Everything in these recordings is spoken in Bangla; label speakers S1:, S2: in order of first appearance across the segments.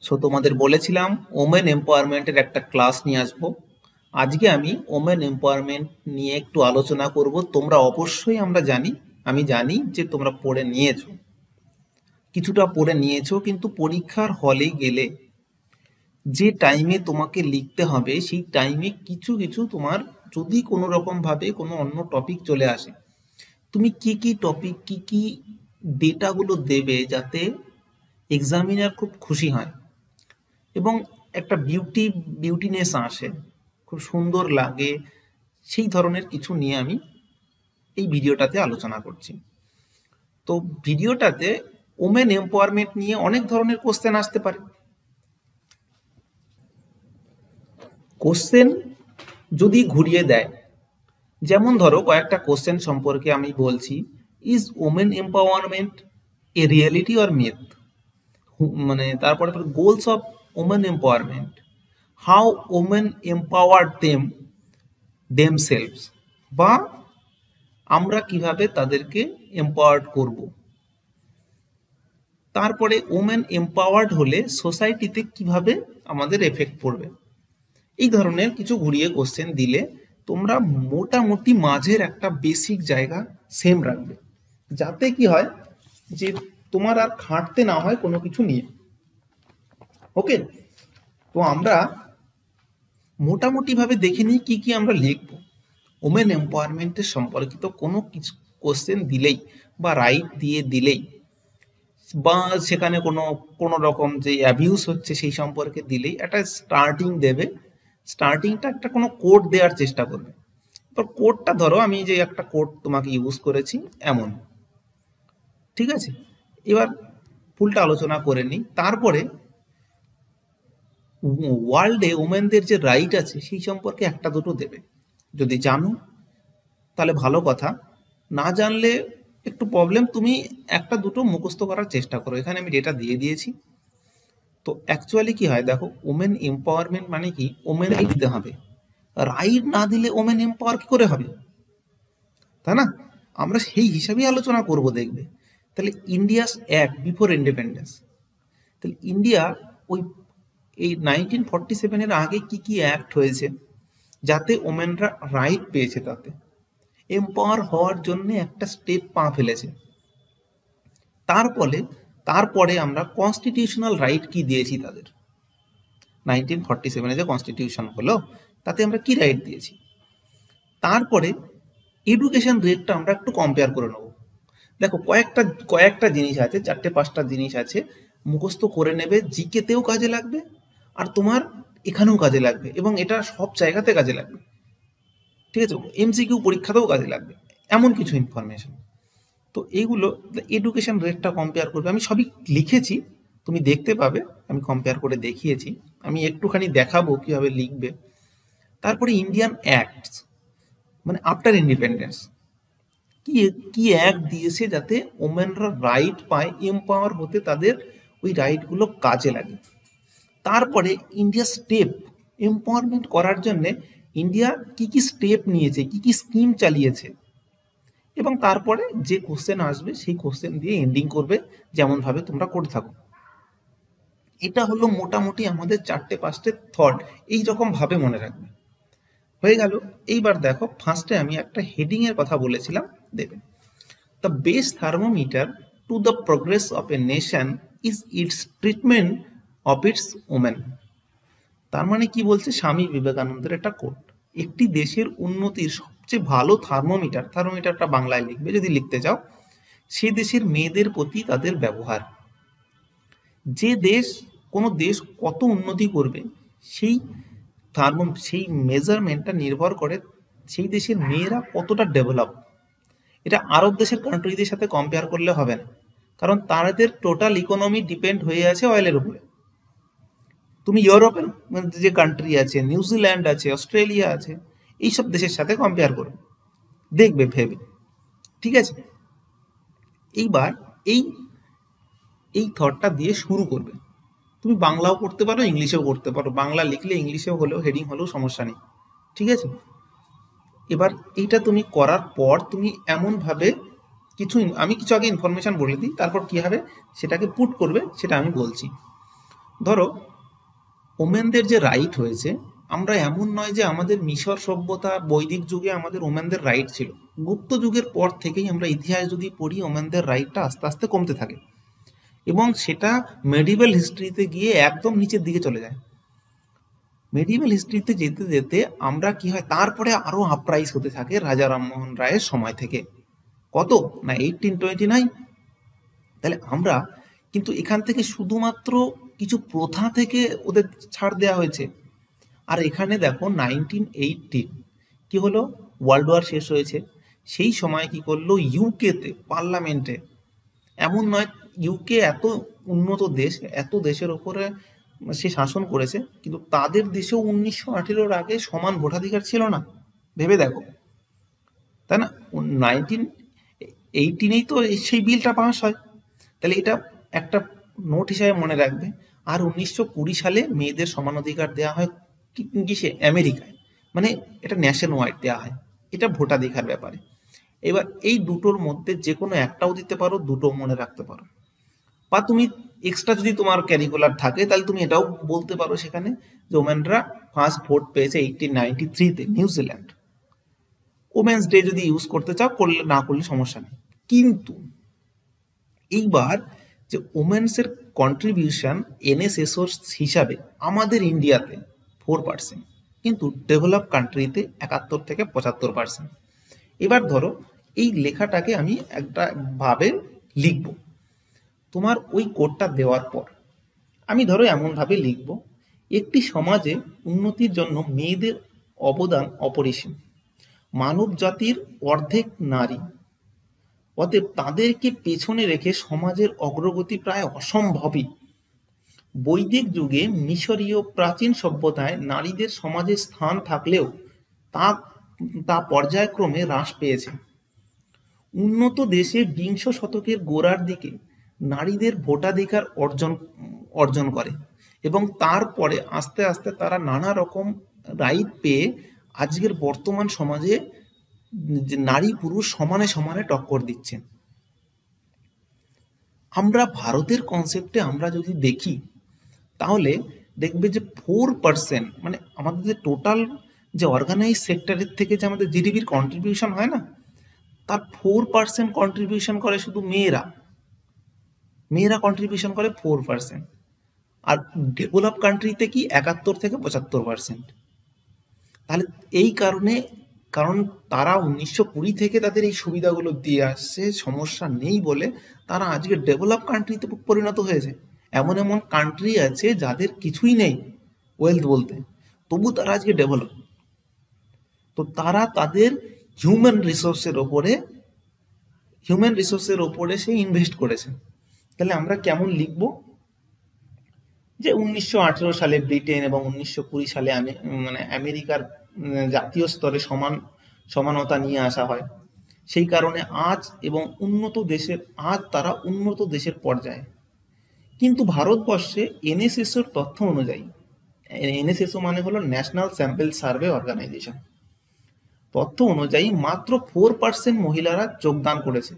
S1: সো তোমাদের বলেছিলাম ওমেন এম্পাওয়ারমেন্টের একটা ক্লাস নিয়ে আসবো। আজকে আমি ওমেন এম্পাওয়ারমেন্ট নিয়ে একটু আলোচনা করব। তোমরা অবশ্যই আমি জানি যে তোমরা পড়ে নিয়েছো, কিছুটা পড়ে নিয়েছো, কিন্তু পরীক্ষার হলে গেলে যে টাইমে তোমাকে লিখতে হবে সেই টাইমে কিছু কিছু তোমার যদি কোনো রকম ভাবে কোনো অন্য টপিক চলে আসে, তুমি কি কি টপিক কি কি ডেটাগুলো দেবে যাতে এক্সামিনার খুব খুশি হয় এবং একটা বিউটিনেস আসে, খুব সুন্দর লাগে, সেই ধরনের কিছু নিয়ে আমি এই ভিডিওটাতে আলোচনা করছি। তো ভিডিওটাতে ওমেন এম্পাওয়ারমেন্ট নিয়ে অনেক ধরনের কোশ্চেন আসতে পারে। কোশ্চেন যদি ঘুরিয়ে দেয়, যেমন ধরো কয়েকটা কোশ্চেন সম্পর্কে আমি বলছি। Is women empowerment A reality or myth? মানে তারপরে goals of women empowerment, how women empowered themselves, বা আমরা কিভাবে তাদেরকে এম্পাওয়ার্ড করব। তারপরে ওমেন এম্পাওয়ার্ড হলে সোসাইটিতে কিভাবে আমাদের এফেক্ট পড়বে। এই ধরনের কিছু ঘুরিয়ে কোশ্চেন দিলে তোমরা মোটামুটি মাঝের একটা বেসিক জায়গা সেম রাখবে, যাতে কি হয় যে তোমার আর খাটতে না হয় কোনো কিছু নিয়ে। ওকে, তো আমরা মোটামুটি ভাবে দেখে নিই কি কি আমরা লিখবো। ওমেন এম্পাওয়ারমেন্টের সম্পর্কিত কোনো কিছু কোশ্চেন দিলেই বা রাইট দিয়ে দিলেই বা সেখানে কোনো কোনো রকম যে অ্যাবিউজ হচ্ছে সেই সম্পর্কে দিলেই একটা স্টার্টিং দেবে। স্টার্টিংটা একটা কোনো কোড দেওয়ার চেষ্টা করবে। এবার কোডটা ধরো আমি যে একটা কোড তোমাকে ইউজ করেছি এমন, ঠিক আছে। এবার ফুলটা আলোচনা করে নিই। তারপরে ওয়ার্ল্ডে ওমেনদের যে রাইট আছে সেই সম্পর্কে একটা দুটো দেবে। যদি জানো তাহলে ভালো কথা, না জানলে একটু প্রবলেম। তুমি একটা দুটো মুখস্থ করার চেষ্টা করো, এখানে আমি ডেটা দিয়ে দিয়েছি। তো অ্যাকচুয়ালি কি হয় দেখো, ওমেন এম্পাওয়ারমেন্ট মানে কি, ওমেন রাইট দিতে হবে। রাইট না দিলে ওমেন এম্পাওয়ার কি করে হবে, তাই না? আমরা সেই হিসাবেই আলোচনা করব, দেখবে। তাহলে ইন্ডিয়াস অ্যাক্ট বিফোর ইন্ডিপেন্ডেন্স, তাহলে ইন্ডিয়া ওই এই 1947-এর আগে কি কি অ্যাক্ট হয়েছে যাতে ওমেনরা রাইট পেয়েছে, তাতে এম্পাওয়ার হওয়ার জন্য একটা স্টেপ পা ফেলেছে। তারপরে আমরা কনস্টিটিউশনাল রাইট কি দিয়েছি তাদের। 1947-এ যে কনস্টিটিউশন হলো তাতে আমরা কি রাইট দিয়েছি। তারপরে এডুকেশন রেটটা আমরা একটু কম্পেয়ার করে নেব। দেখো কয়েকটা জিনিস আছে, 4-5টা জিনিস আছে, মুখস্থ করে নেবে। জিকেতেও কাজে লাগবে আর তোমার এখানেও কাজে লাগবে, এবং এটা সব জায়গাতে কাজে লাগবে, ঠিক আছে। এমসিকিউ পরীক্ষাতেও কাজে লাগবে এমন কিছু ইনফরমেশন। তো এইগুলো এডুকেশন রেটটা কম্পেয়ার করবে। আমি সবই লিখেছি, তুমি দেখতে পাবে, আমি কম্পেয়ার করে দেখিয়েছি। আমি একটুখানি দেখাবো কিভাবে লিখবে। তারপরে ইন্ডিয়ান অ্যাক্টস, মানে আফটার ইন্ডিপেন্ডেন্স কি কি অ্যাক্ট দিয়েছে যাতে ওমেনরা রাইট পায়, এম্পাওয়ার হতে তাদের ওই রাইটগুলো কাজে লাগে। তারপরে ইন্ডিয়া স্টেপ এম্পাওয়ারমেন্ট করার জন্য ইন্ডিয়া কি কি স্টেপ নিয়েছে, কি কি স্কিম চালিয়েছে, এবং তারপরে যে কোশ্চেন আসবে সেই কোশ্চেন দিয়ে এন্ডিং করবে, যেমন ভাবে তোমরা করে থাকো। এটা হলো মোটামুটি আমাদের 4-5টে থট, এইরকম ভাবে মনে রাখবে। হয়ে গেল। এইবার দেখো, ফার্স্টে আমি একটা হেডিং এর কথা বলেছিলাম, দেবে। The best thermometer to the progress of a nation is it's treatment of its women. তার মানে কি বলছে, স্বামী বিবেকানন্দের একটা কোট, একটি দেশের উন্নতির সবচেয়ে ভালো থার্মোমিটারটা বাংলায় লিখবে যদি লিখতে চাও, সে দেশের মেয়েদের প্রতি তাদের ব্যবহার। যে দেশ, কোনো দেশ কত উন্নতি করবে সেই সেই মেজারমেন্টটা নির্ভর করে সেই দেশের মেয়েরা কতটা ডেভেলপ। এটা আরব দেশের কান্ট্রিদের সাথে কম্পেয়ার করলে হবে না, কারণ তাদের টোটাল ইকোনমি ডিপেন্ড হয়ে আছে অয়েলের উপরে। তুমি ইউরোপের যে কান্ট্রি আছে, নিউজিল্যান্ড আছে, অস্ট্রেলিয়া আছে, এইসব দেশের সাথে কম্পেয়ার করবে, দেখবে ভেবে, ঠিক আছে। এইবার এই এই থটটা দিয়ে শুরু করবে। তুমি বাংলাও করতে পারো, ইংলিশেও করতে পারো, বাংলা লিখলে ইংলিশেও হলেও হেডিং হলেও সমস্যা নেই, ঠিক আছে। এবার এইটা তুমি করার পর তুমি এমনভাবে আমি কিছু আগে ইনফরমেশন বলে দিই, তারপর কীভাবে সেটাকে পুট করবে সেটা আমি বলছি। ধরো ওমেনদের যে রাইট হয়েছে, আমরা এমন নয় যে আমাদের মিশর সভ্যতা বৈদিক যুগে আমাদের ওমেনদের রাইট ছিল। গুপ্ত যুগের পর থেকেই আমরা ইতিহাস যদি পড়ি, ওমেনদের রাইটটা আস্তে আস্তে কমতে থাকে এবং সেটা মেডিভেল হিস্ট্রিতে গিয়ে একদম নিচের দিকে চলে যায়। মেডিভেল হিস্ট্রিতে যেতে যেতে আমরা কি হয়, তারপরে আরো আপরাইজ হতে থাকে রাজা রামমোহন রায়ের সময় থেকে। কত না 1829। তাহলে আমরা কিন্তু এখান থেকে শুধুমাত্র কিছু প্রথা থেকে ওদের ছাড় দেওয়া হয়েছে। আর এখানে দেখো 1918 কি হলো, ওয়ার্ল্ড ওয়ার শেষ হয়েছে। সেই সময় কি করলো, ইউকেতে পার্লামেন্টে, এমন নয় ইউকে এত উন্নত দেশ, এত দেশের ওপরে সে শাসন করেছে, কিন্তু তাদের দেশেও 1918 আগে সমান ভোটাধিকার ছিল না। ভেবে দেখো, তাই না? 1918 তো সেই বিলটা পাস হয়। তাহলে এটা একটা নোট হিসাবে মনে রাখবে। আর 1920 সালে মেয়েদের সমান অধিকার দেওয়া হয় কিসে, আমেরিকায়, মানে এটা ন্যাশন ওয়াইড দেওয়া হয়, এটা ভোটাধিকার ব্যাপারে। এবার এই দুটোর মধ্যে যে কোনো একটাও দিতে পারো, দুটো মনে রাখতে পারো। বা তুমি এক্সট্রা যদি তোমার ক্যারিকুলার থাকে তাহলে তুমি এটাও বলতে পারো সেখানে যে ওমেনরা ফার্স্ট ভোট পেয়েছে 1893-তে নিউজিল্যান্ড। ওমেন্স ডে যদি ইউজ করতে চাও করলে, না করলে সমস্যা নেই। কিন্তু এইবার যে ওমেন্সের কন্ট্রিবিউশন এনএসএসওর হিসাবে আমাদের ইন্ডিয়াতে 4%, কিন্তু ডেভেলপ কান্ট্রিতে 71 থেকে 75%। এবার ধরো এই লেখাটাকে আমি একটা ভাবে লিখব। তোমার ওই কোডটা দেওয়ার পর আমি ধরো এমনভাবে লিখব, একটি সমাজে উন্নতির জন্য মেয়েদের অবদান অপরিসীম। মানব জাতির অর্ধেক নারী, অতএব তাদেরকে পেছনে রেখে সমাজের অগ্রগতি প্রায় অসম্ভবই। বৈদিক যুগে মিশরীয় প্রাচীন সভ্যতায় নারীদের সমাজে স্থান থাকলেও তা তা পর্যায়ক্রমে হ্রাস পেয়েছে। উন্নত দেশে বিংশ শতকের গোড়ার দিকে নারীদের ভোটাধিকার অর্জন করে এবং তারপরে আস্তে আস্তে তারা নানা রকম রাইট পেয়ে আজকের বর্তমান সমাজে যে নারী পুরুষ সমানে সমানে টক্কর দিচ্ছেন। আমরা ভারতের কনসেপ্টে আমরা যদি দেখি তাহলে দেখবে যে 4%, মানে আমাদের যে টোটাল যে অর্গানাইজ সেক্টরের থেকে যে আমাদের জিডিপির কন্ট্রিবিউশন হয় না, তার 4% কন্ট্রিবিউশন করে শুধু মেয়েরা। মেয়েরা কন্ট্রিবিউশন করে 4%। আর ডেভেলপ কান্ট্রিতে কি 71 থেকে 75%। তাহলে এই কারণে, কারণ তারা 1920 থেকে তাদের এই সুবিধাগুলো দিয়ে আসছে, সমস্যা নেই বলে তারা আজকে ডেভেলপ কান্ট্রিতে পরিণত হয়েছে। এমন এমন কান্ট্রি আছে যাদের কিছুই নেই ওয়েলথ বলতে, তবু তারা আজকে ডেভেলপ। তো তারা তাদের হিউম্যান রিসোর্সের ওপরে সে ইনভেস্ট করেছে। তাহলে আমরা কেমন লিখব যে 1918 সালে ব্রিটেন এবং 1920 সালে মানে আমেরিকার জাতীয় স্তরে সমানতা নিয়ে আসা হয়। সেই কারণে আজ এবং তারা উন্নত দেশের পর্যায়ে। কিন্তু ভারতবর্ষে এনএসএসওর তথ্য অনুযায়ী, এনএসএসও মানে হলো ন্যাশনাল স্যাম্পল সার্ভে অর্গানাইজেশন, তথ্য অনুযায়ী মাত্র 4% মহিলারা যোগদান করেছে।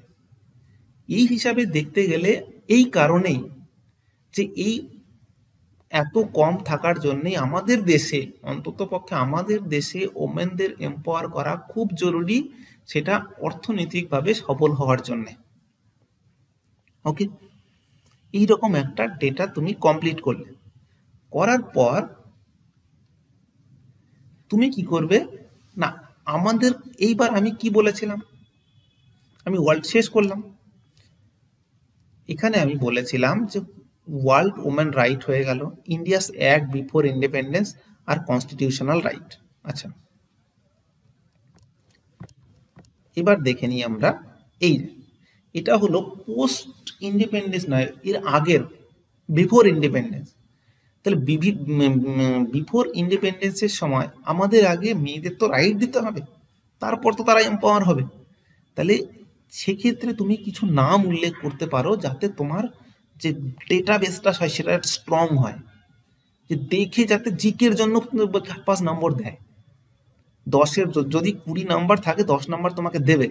S1: এই হিসাবে দেখতে গেলে এই কারণেই যে এই এত কম থাকার জন্যই আমাদের দেশে, অন্তত পক্ষে আমাদের দেশে ওমেনদের এম্পাওয়ার করা খুব জরুরি, সেটা অর্থনৈতিকভাবে সফল হওয়ার জন্য। ওকে, এইরকম একটা ডেটা তুমি কমপ্লিট করলে, করার পর তুমি কি করবে না, আমাদের এইবার আমি কি বলেছিলাম, আমি ওয়ার্ল্ড শেষ করলাম। এখানে আমি বলেছিলাম যে ওয়ার্ল্ড ওমেন রাইট হয়ে গেল, ইন্ডিয়াস অ্যাক্ট বিফোর ইন্ডিপেন্ডেন্স আর কনস্টিটিউশনাল রাইট। আচ্ছা, এবার দেখে নিই আমরা, এটা হলো পোস্ট ইন্ডিপেন্ডেন্স, নয় এর আগের, বিফোর ইন্ডিপেন্ডেন্স। তাহলে বিফোর ইন্ডিপেন্ডেন্সের সময় আমাদের আগে মেয়েদের তো রাইট দিতে হবে, তারপর তো তারা এম্পাওয়ার হবে। তাহলে সেক্ষেত্রে তুমি কিছু নাম উল্লেখ করতে পারো যাতে তোমার যে ডেটাবেসটা হয় সেটা স্ট্রং হয়, যে দেখে যাতে জিকের জন্য 5 নম্বর দেয়। 10-এর যদি 20 নাম্বার থাকে 10 নাম্বার তোমাকে দেবে।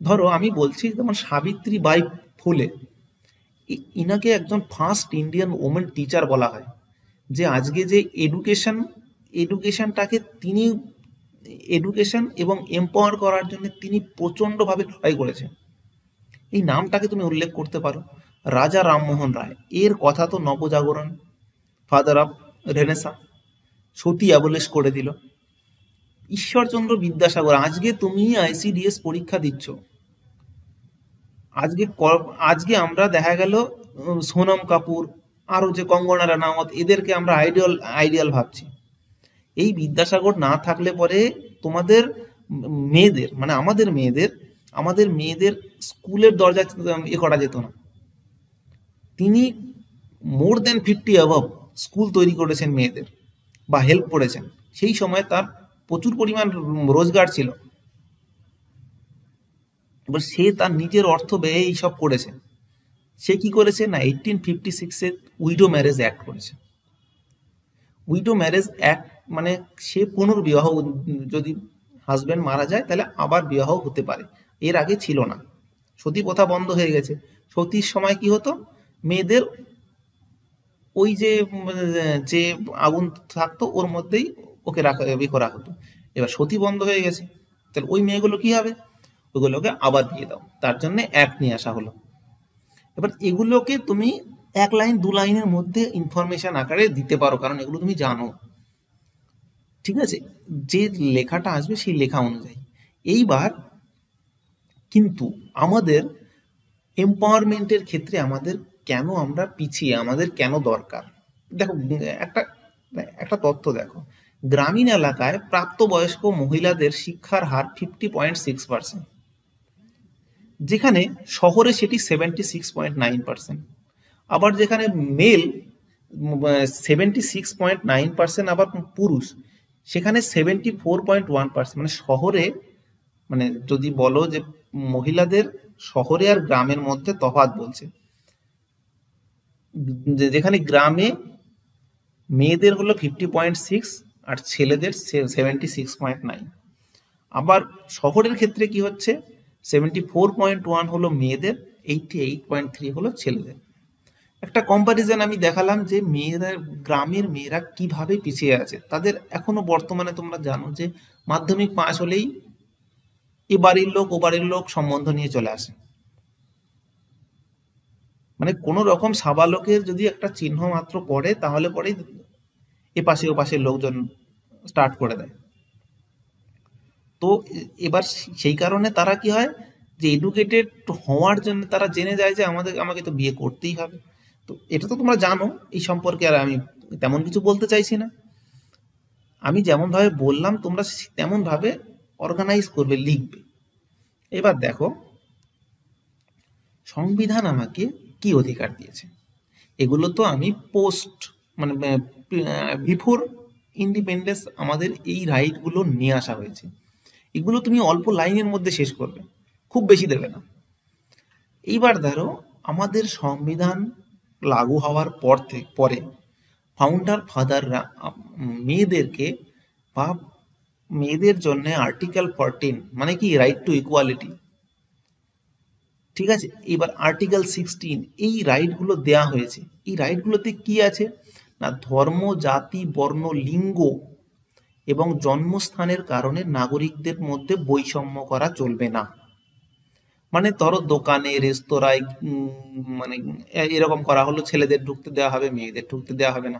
S1: ধরো আমি বলছি যেমন সাবিত্রী বাই ফুলে, ইনাকে একজন ফার্স্ট ইন্ডিয়ান ওমেন টিচার বলা হয়, যে আজকে যে এডুকেশনটাকে তিনি এডুকেশন এবং এম্পাওয়ার করার জন্য তিনি প্রচণ্ডভাবে লড়াই করেছেন। এই নামটাকে তুমি উল্লেখ করতে পারো, রাজা রামমোহন রায়। এর কথা তো নবজাগরণ, father of renaissance, sati abolish করে দিল। ঈশ্বরচন্দ্র বিদ্যাসাগর, আজকে তুমি আইসিডিএস পরীক্ষা দিচ্ছ, আজকে আমরা দেখা গেল সোনম কাপুর, আরো যে কঙ্গনা রানাওয়াত, এদেরকে আমরা আইডিয়াল ভাবছি। এই বিদ্যাসাগর না থাকলে পরে তোমাদের মেয়েদের, মানে আমাদের মেয়েদের স্কুলের দরজা করা যেত না। তিনি মোর দেন 50 অ্যাবভ স্কুল তৈরি করেছেন মেয়েদের, বা হেল্প করেছেন। সেই সময় তার প্রচুর পরিমাণ রোজগার ছিল, এবার সে তার নিজের অর্থ ব্যয়ে এইসব করেছে। সে কি করেছে না, 1856-এ উইডো ম্যারেজ অ্যাক্ট করেছে। উইডো ম্যারেজ অ্যাক্ট মানে সে পুনর্বিবাহ, যদি হাজব্যান্ড মারা যায় তাহলে আবার বিবাহ হতে পারে, এর আগে ছিল না। সতী প্রথা বন্ধ হয়ে গেছে। সতীর সময় কি হতো, মেয়েদের ওই যে আগুন থাকতো ওর মধ্যেই ওকে করা হতো। এবার সতী বন্ধ হয়ে গেছে, তাহলে ওই মেয়েগুলো কি হবে, ওগুলোকে আবার দিয়ে দাও, তার জন্য অ্যাক্ট নিয়ে আসা হলো। এবার এগুলোকে তুমি 1 লাইন 2 লাইনের মধ্যে ইনফরমেশন আকারে দিতে পারো, কারণ এগুলো তুমি জানো, ঠিক আছে, যে লেখাটা আসবে সেই লেখা অনুযায়ী। এইবার কিন্তু আমাদের এম্পাওয়ারমেন্টের ক্ষেত্রে আমাদের কেন আমরা পিছিয়ে, আমাদের কেন দরকার? দেখো, একটা তথ্য দেখো, গ্রামীণ এলাকায় প্রাপ্তবয়স্ক মহিলাদের শিক্ষার হার 50.6%, যেখানে শহরে সেটি 76.9%। আবার যেখানে মেল 76.9%, আবার পুরুষ সেখানে 74.1%। মানে শহরে, মানে যদি বলো যে মহিলাদের শহরে আর গ্রামের মধ্যে তফাৎ বলছে, যেখানে গ্রামে মেয়েদের হলো 50.6 আর ছেলেদের 76.9। আবার শহরের ক্ষেত্রে কি হচ্ছে, 74.1 হলো মেয়েদের, 88.3 হলো ছেলেদের। একটা কম্পারিজন আমি দেখালাম যে গ্রামের মেয়েরা কিভাবে পিছিয়ে আছে। তাদের এখনো বর্তমানে তোমরা জানো যে মাধ্যমিক পাস হলেই এ বাড়ির লোক ও বাড়ির লোক সম্বন্ধ নিয়ে চলে আসে। মানে কোনো রকম সাবালকের যদি একটা চিহ্ন মাত্র পড়ে, তাহলে পরেই এ পাশে ও পাশের লোকজন স্টার্ট করে দেয়। তো এবার সেই কারণে তারা কি হয়, যে এডুকেটেড হওয়ার জন্য তারা জেনে যায় যে আমাকে তো বিয়ে করতেই হবে। তো এটা তো তোমরা জানো, এই সম্পর্কে আর আমি তেমন কিছু বলতে চাইছি না। আমি যেমন ভাবে বললাম তোমরা তেমন ভাবে অর্গানাইজ করবে, লিখবে। এবার দেখো, সংবিধান আমাকে কি অধিকার দিয়েছে। এগুলো তো আমি মানে বিফোর ইন্ডিপেন্ডেন্স আমাদের এই রাইটগুলো নিয়ে আসা হয়েছে। এগুলো তুমি অল্প লাইনের মধ্যে শেষ করবে, খুব বেশি দেবে না। এইবার ধরো, আমাদের সংবিধান লাগু হওয়ার পরে ফাউন্ডার ফাদাররা মেয়েদেরকে বা মেয়েদের জন্য আর্টিকেল 14, মানে কি রাইট টু ইকুয়ালিটি, ঠিক আছে। এবার আর্টিকেল 16, এই রাইটগুলো দেয়া হয়েছে। এই রাইটগুলোতে কি আছে না, ধর্ম, জাতি, বর্ণ, লিঙ্গ এবং জন্মস্থানের কারণে নাগরিকদের মধ্যে বৈষম্য করা চলবে না। মানে ধরো দোকানে, রেস্তোরাঁয় মানে এরকম করা হলো, ছেলেদের ঢুকতে দেওয়া হবে, মেয়েদের ঢুকতে দেওয়া হবে না।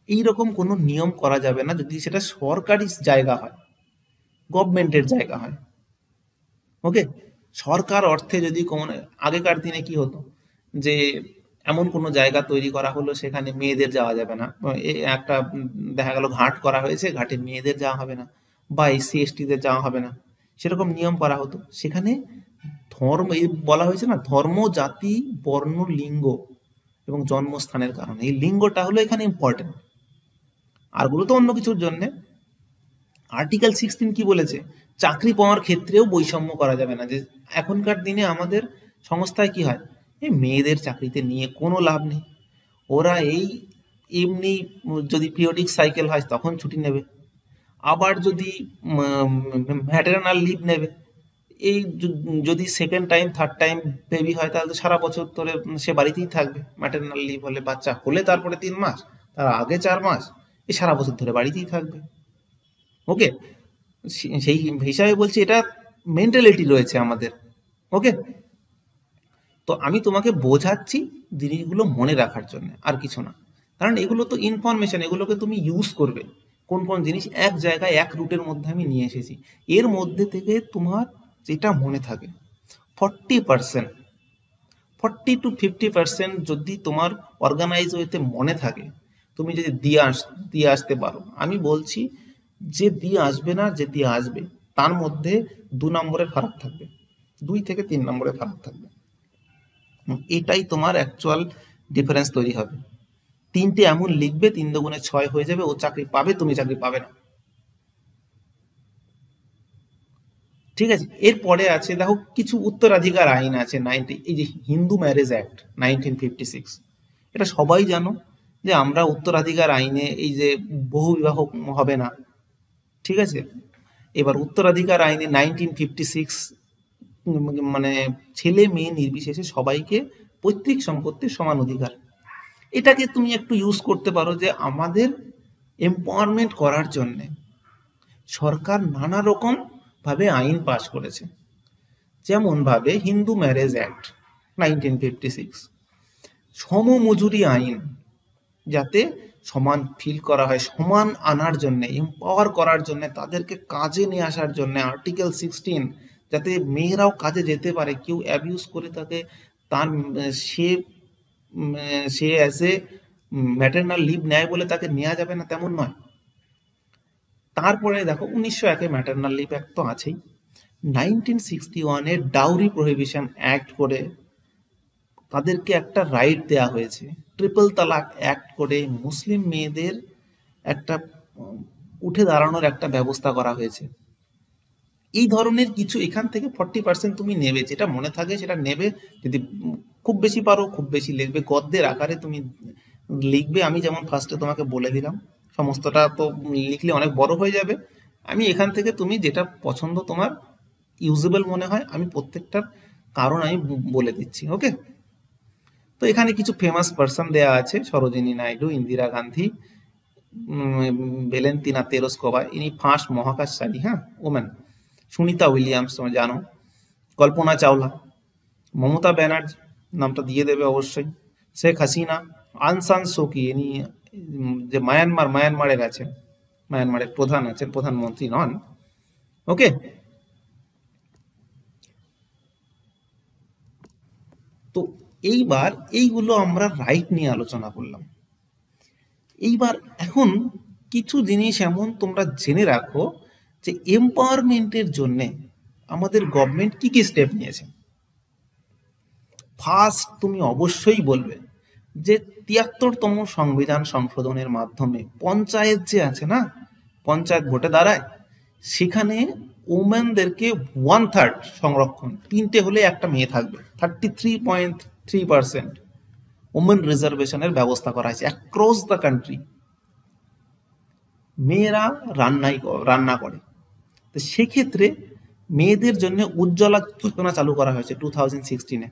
S1: এইরকম কোনো নিয়ম করা যাবে না যদি সেটা সরকারি জায়গা হয়, গভর্নমেন্টের জায়গা হয়। ওকে, সরকার অর্থে যদি কোনো, আগেকার দিনে কি হতো যে এমন কোনো জায়গা তৈরি করা হলো সেখানে মেয়েদের যাওয়া যাবে না, একটা দেখা গেল ঘাট করা হয়েছে, ঘাটে মেয়েদের যাওয়া হবে না, বা SC/STদের যাওয়া হবে না, সেরকম নিয়ম করা হতো। সেখানে বলা হয়েছে না, ধর্ম, জাতি, বর্ণ, লিঙ্গ এবং জন্মস্থানের কারণে, এই লিঙ্গটা হলো এখানে ইম্পর্টেন্ট, আরগুলো তো অন্য কিছুর জন্য। আর্টিকেল 16 কি বলেছে, চাকরি পাওয়ার ক্ষেত্রেও বৈষম্য করা যাবে না। যে এখনকার দিনে আমাদের সংস্থায় কি হয়, এই মেয়েদের চাকরিতে নিয়ে কোনো লাভ নেই, ওরা এমনি যদি পিরিয়ডিক সাইকেল হয় তখন ছুটি নেবে, আবার যদি ম্যাটারনাল লিভ নেবে, এই যদি second time third time baby হয় তাহলে তো সারা বছর ধরে সে বাড়িতেই থাকবে। ম্যাটারনাল লিভ হলে, বাচ্চা হলে তারপরে 3 মাস, তার আগে 4 মাস, এই সারা বছর ধরে বাড়িতেই থাকবে। ওকে, সেই হিসাবে বলছি এটা মেন্টালিটি রয়েছে আমাদের। ওকে, তো আমি তোমাকে বোঝাচ্ছি জিনিসগুলো মনে রাখার জন্য, আর কিছু না। কারণ এগুলো তো ইনফরমেশন, এগুলোকে তুমি ইউজ করবে। কোন কোন জিনিস এক জায়গায় এক রুটের মধ্যে আমি নিয়ে এসেছি, এর মধ্যে থেকে তোমার যেটা মনে থাকে 40%, 40 to 50% যদি তোমার অর্গানাইজ ওয়েতে মনে থাকে, তুমি যদি দিয়ে আসতে পারো। আমি বলছি যে দিয়ে আসবে না, যে দিয়ে আসবে তার মধ্যে 2 নম্বরের ফারাক থাকবে, 2 থেকে 3 নম্বরের ফারাক থাকবে। এটাই তোমার অ্যাকচুয়াল ডিফারেন্স তৈরি হবে। 3টে এমন লিখবে 3 দুগুণে 6 হয়ে যাবে, ও চাকরি পাবে, তুমি চাকরি পাবে না। ঠিক আছে, এরপরে আছে দেখো কিছু উত্তরাধিকার আইন আছে। এই যে হিন্দু ম্যারেজ অ্যাক্ট 1956, এটা সবাই জানো যে আমরা উত্তরাধিকার আইনে এই যে বহু বিবাহ হবে না। ঠিক আছে, এবার উত্তরাধিকার আইনে 1956 মানে ছেলে মেয়ে নির্বিশেষে সবাইকে পৈতৃক সম্পত্তির সমান অধিকার। এটাকে তুমি একটু ইউজ করতে পারো যে আমাদের এম্পাওয়ারমেন্ট করার জন্যে সরকার নানা রকম ভাবে আইন পাশ করেছে। যেমন ভাবে হিন্দু ম্যারেজ অ্যাক্ট 1956, সমমজুরি আইন, যাতে সমান ফিল করা হয়, সমান আনার জন্য, এম্পাওয়ার করার জন্য, তাদেরকে কাজে নিয়ে আসার জন্য। আর্টিকেল 16, যাতে মেয়েরাও কাজে যেতে পারে, কেউ অ্যাবিউজ করে তাকে তার সে অ্যাজ এ ম্যাটারনাল লিভ নেয় বলে তাকে নেওয়া যাবে না, তেমন নয়। তারপরে দেখো 1901 ম্যাটারনাল লিভ অ্যাক্ট তো আছেই। 1961 ডাউরি প্রহিবিশন অ্যাক্ট করে তাদেরকে একটা রাইট দেয়া হয়েছে। ট্রিপল তালাক অ্যাক্ট করে মুসলিম মেয়েদের একটা উঠে দাঁড়ানোর একটা ব্যবস্থা করা হয়েছে। এই ধরনের কিছু এখান থেকে 40% তুমি নেবে, যেটা মনে থাকে সেটা নেবে। যদি খুব বেশি পারো খুব বেশি লিখবে, গদ্যের আকারে তুমি লিখবে। আমি যেমন ফার্স্টে তোমাকে বলে দিলাম, সমস্তটা তো লিখলে অনেক বড় হয়ে যাবে। আমি এখান থেকে তুমি যেটা পছন্দ তোমার ইউজেবল মনে হয়, আমি প্রত্যেকটার কারণ আমি বলে দিচ্ছি। ওকে, তো এখানে কিছু ফেমাস পার্সন দেয়া আছে: সরোজিনী নাইডু, ইন্দিরা গান্ধী, ভ্যালেন্টিনা তেরস্কোভা, ইনি ফার্স্ট মহাকাশচারী, হ্যাঁ, ওম্যান। সুনিতা উইলিয়ামস তোমরা জানো, কল্পনা চাওলা, মমতা ব্যানার্জি, নামটা দিয়ে দেবে অবশ্যই, শেখ হাসিনা, আং সান সুকি, ইনি যে মায়ানমারের আছেন, মায়ানমারের প্রধান আছেন, প্রধানমন্ত্রী নন। ওকে, তো এইবার এইগুলো আমরা রাইট নিয়ে আলোচনা করলাম। এইবার এখন কিছু জিনিস এমন তোমরা জেনে রাখো যে এম্পাওয়ারমেন্টের জন্য আমাদের গভর্নমেন্ট কি কি স্টেপ নিয়েছে। ফার্স্ট তুমি অবশ্যই বলবে যে 73তম সংবিধান সংশোধনের মাধ্যমে পঞ্চায়েত যে আছে না, পঞ্চায়েত ভোটে দাঁড়ায়, সেখানে ওমেনদেরকে 1/3 সংরক্ষণ, 3টে হলে একটা মেয়ে থাকবে, 33.3% ওমেন রিজার্ভেশনের ব্যবস্থা করা হয়েছে অ্যাক্রস দ্য কান্ট্রি। মেয়েরা রান্না করে, তো সেক্ষেত্রে মেয়েদের জন্য উজ্জ্বলা যোজনা চালু করা হয়েছে 2016-এ,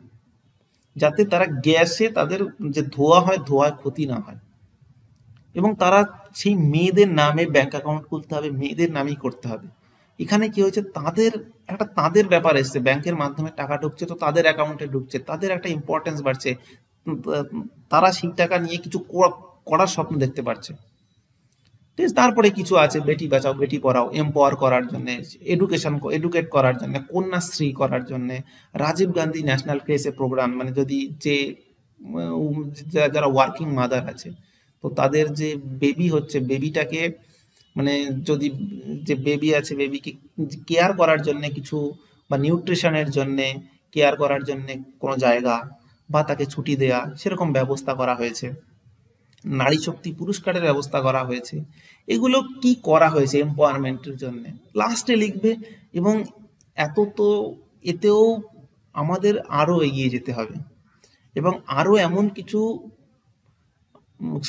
S1: যাতে তারা গ্যাসে তাদের যে ধোয়া হয়, ধোয়ায় ক্ষতি না হয়। এবং তারা সেই মেয়েদের নামে ব্যাংক অ্যাকাউন্ট খুলতে হবে, মেয়েদের নামেই করতে হবে। এখানে কি হয়েছে, তাদের ব্যাপার এসছে, ব্যাংকের মাধ্যমে টাকা ঢুকছে, তো তাদের অ্যাকাউন্টে ঢুকছে, তাদের একটা ইম্পর্টেন্স বাড়ছে, তারা সেই টাকা নিয়ে কিছু করার স্বপ্ন দেখতে পারছে। ঠিক আছে, তারপরে কিছু আছে বেটি বাঁচাও বেটি পড়াও, এম্পাওয়ার করার জন্য, এডুকেট করার জন্য, কন্যাশ্রী করার জন্য, রাজীব গান্ধী ন্যাশনাল ক্রেসে প্রোগ্রাম, মানে যদি যারা ওয়ার্কিং মাদার আছে, তো তাদের যে বেবি হচ্ছে, বেবিটাকে মানে যদি যে বেবি আছে, বেবিকে কেয়ার করার জন্য কিছু, বা নিউট্রিশনের জন্য কেয়ার করার জন্য কোনো জায়গা, বা তাকে ছুটি দেয়া, সেরকম ব্যবস্থা করা হয়েছে। নারী শক্তি পুরস্কারের ব্যবস্থা করা হয়েছে। এগুলো কি করা হয়েছে এম্পাওয়ারমেন্টের জন্য, লাস্টে লিখবে। এবং এতেও আমাদের আরো এগিয়ে যেতে হবে, এবং আরো এমন কিছু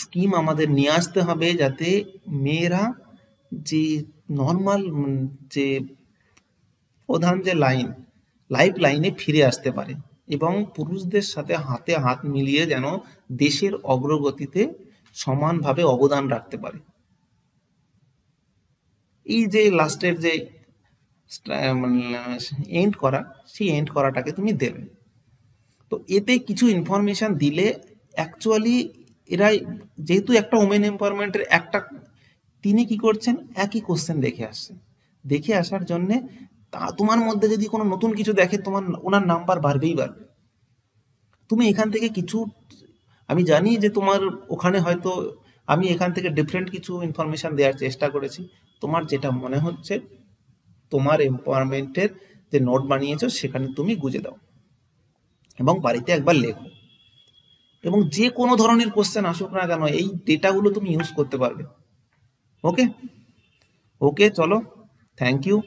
S1: স্কিম আমাদের নিয়ে আসতে হবে, যাতে মেয়েরা যে নর্মাল যে প্রধান যে লাইন লাইফ লাইনে ফিরে আসতে পারে এবং পুরুষদের সাথে হাতে হাত মিলিয়ে যেন দেশের অগ্রগতিতে সমানভাবে অবদান রাখতে পারে। এই যে লাস্টের যে এন্ড করা, সেই এন্ড করাটাকে তুমি দেবে। তো এতে কিছু ইনফরমেশন দিলে অ্যাকচুয়ালি এরা, যেহেতু একটা ওমেন এম্পাওয়ারমেন্টের একটা, তিনি কি করছেন একই কোশ্চেন দেখে আসছেন, দেখে আসার জন্যে তোমার মধ্যে যদি কোনো নতুন কিছু দেখে, তোমার ওনার নাম্বার বাড়বেই বাড়বে। তুমি এখান থেকে কিছু, আমি জানি যে তোমার ওখানে হয়তো আমি এখান থেকে ডিফারেন্ট কিছু ইনফরমেশন দেওয়ার চেষ্টা করেছি, তোমার যেটা মনে হচ্ছে তোমার এম্পাওয়ারমেন্টের যে নোট বানিয়েছো সেখানে তুমি গুজে দাও এবং বাড়িতে একবার লেখো, এবং যে কোনো ধরনের কোশ্চেন আসুক না কেন এই ডেটাগুলো তুমি ইউজ করতে পারবে। ওকে ওকে, চলো, থ্যাংক ইউ।